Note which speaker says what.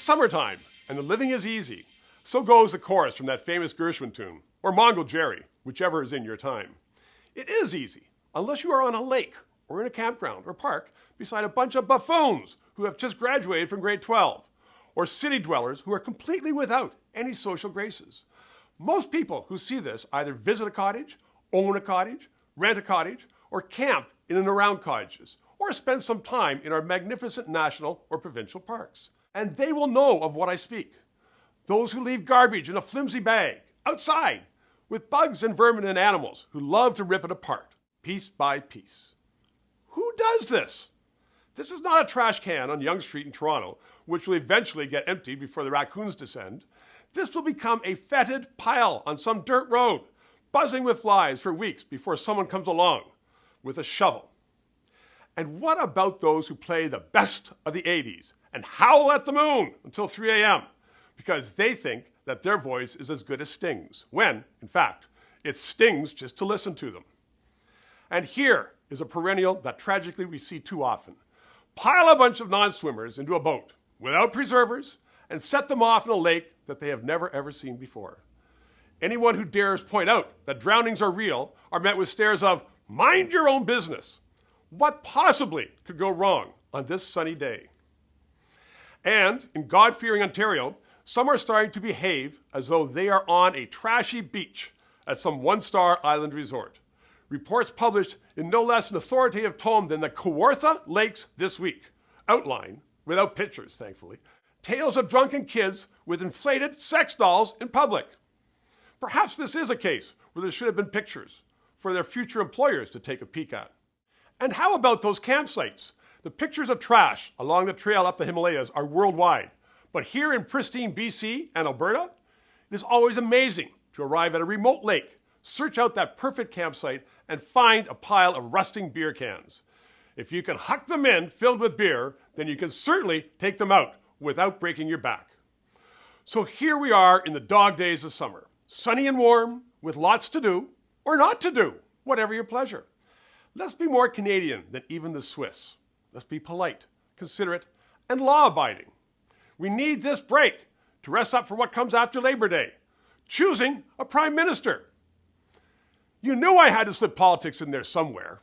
Speaker 1: summertime, and the living is easy. So goes the chorus from that famous Gershwin tune, or Mongol Jerry, whichever is in your time. It is easy, unless you are on a lake, or in a campground or park, beside a bunch of buffoons who have just graduated from grade 12, or city dwellers who are completely without any social graces. Most people who see this either visit a cottage, own a cottage, rent a cottage, or camp in and around cottages, or spend some time in our magnificent national or provincial parks. And they will know of what I speak. Those who leave garbage in a flimsy bag, outside, with bugs and vermin and animals who love to rip it apart, piece by piece. Who does this? This is not a trash can on Yonge Street in Toronto, which will eventually get emptied before the raccoons descend. This will become a fetid pile on some dirt road, buzzing with flies for weeks before someone comes along with a shovel. And what about those who play the best of the 80s and howl at the moon until 3 a.m. because they think that their voice is as good as Sting's, when, in fact, it stings just to listen to them. And here is a perennial that tragically we see too often. Pile a bunch of non-swimmers into a boat without preservers and set them off in a lake that they have never ever seen before. Anyone who dares point out that drownings are real are met with stares of, mind your own business. What possibly could go wrong on this sunny day? And in God-fearing Ontario, some are starting to behave as though they are on a trashy beach at some one-star island resort. Reports published in no less an authoritative tome than the Kawartha Lakes this week outline, without pictures, thankfully, tales of drunken kids with inflated sex dolls in public. Perhaps this is a case where there should have been pictures for their future employers to take a peek at. And how about those campsites? The pictures of trash along the trail up the Himalayas are worldwide. But here in pristine BC and Alberta, it is always amazing to arrive at a remote lake, search out that perfect campsite, and find a pile of rusting beer cans. If you can huck them in filled with beer, then you can certainly take them out without breaking your back. So here we are in the dog days of summer, sunny and warm, with lots to do, or not to do, whatever your pleasure. Let's be more Canadian than even the Swiss. Let's be polite, considerate, and law-abiding. We need this break to rest up for what comes after Labor Day, choosing a prime minister. You knew I had to slip politics in there somewhere.